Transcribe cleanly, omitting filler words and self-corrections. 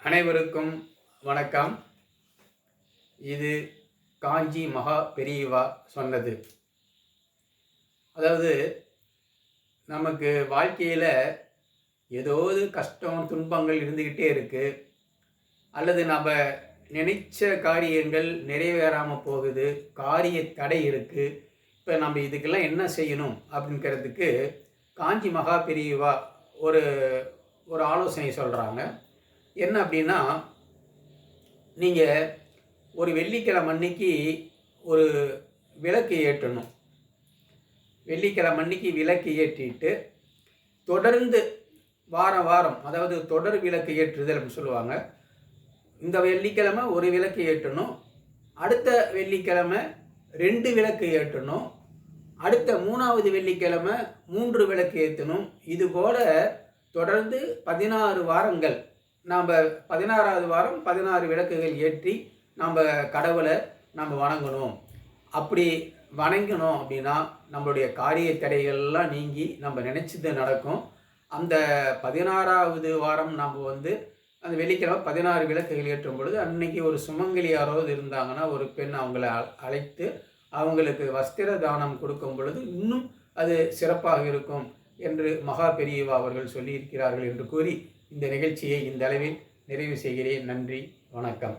அனைவருக்கும் வணக்கம். இது காஞ்சி மகா பெரியவா சொன்னது. அதாவது நமக்கு வாழ்க்கையில் ஏதாவது கஷ்டம் துன்பங்கள் இருந்துக்கிட்டே இருக்குது, அல்லது நம்ம நினைச்ச காரியங்கள் நிறைவேறாமல் போகுது, காரிய தடை இருக்குது. இப்போ நம்ம இதுக்கெல்லாம் என்ன செய்யணும் அப்படிங்கிறதுக்கு காஞ்சி மகா பெரியவா ஒரு ஒரு ஆலோசனை சொல்கிறாங்க. என்ன அப்படின்னா, நீங்கள் ஒரு வெள்ளிக்கிழமை அன்னைக்கு ஒரு விளக்கு ஏற்றணும். வெள்ளிக்கிழமை அன்னைக்கு விளக்கு ஏற்றிட்டு தொடர்ந்து வாரம் வாரம், அதாவது தொடர் விளக்கு ஏற்றுதல் அப்படின்னு சொல்லுவாங்க. இந்த வெள்ளிக்கிழமை ஒரு விளக்கு ஏற்றணும், அடுத்த வெள்ளிக்கிழமை 2 விளக்கு ஏற்றணும், அடுத்த 3வது வெள்ளிக்கிழமை 3 விளக்கு ஏற்றணும். இதுபோல் தொடர்ந்து 16 வாரங்கள் நாம் 16வது வாரம் 16 விளக்குகள் ஏற்றி நம்ம கடவுளை நம்ம வணங்கணும். அப்படி வணங்கணும் அப்படின்னா நம்மளுடைய காரிய தடைகள்லாம் நீங்கி நம்ம நினச்சது நடக்கும். அந்த 16வது வாரம் நம்ம அந்த வெள்ளிக்கிழமை 16 விளக்குகள் ஏற்றும் பொழுது அன்னைக்கு ஒரு சுமங்கலி யாராவது இருந்தாங்கன்னா ஒரு பெண் அவங்கள அழைத்து அவங்களுக்கு வஸ்திர தானம் கொடுக்கும் பொழுது இன்னும் அது சிறப்பாக இருக்கும் என்று மகா பெரியவா அவர்கள் சொல்லியிருக்கிறார்கள் என்று கூறி இந்த நிகழ்ச்சியை இந்த அளவில் நிறைவு செய்கிறேன். நன்றி, வணக்கம்.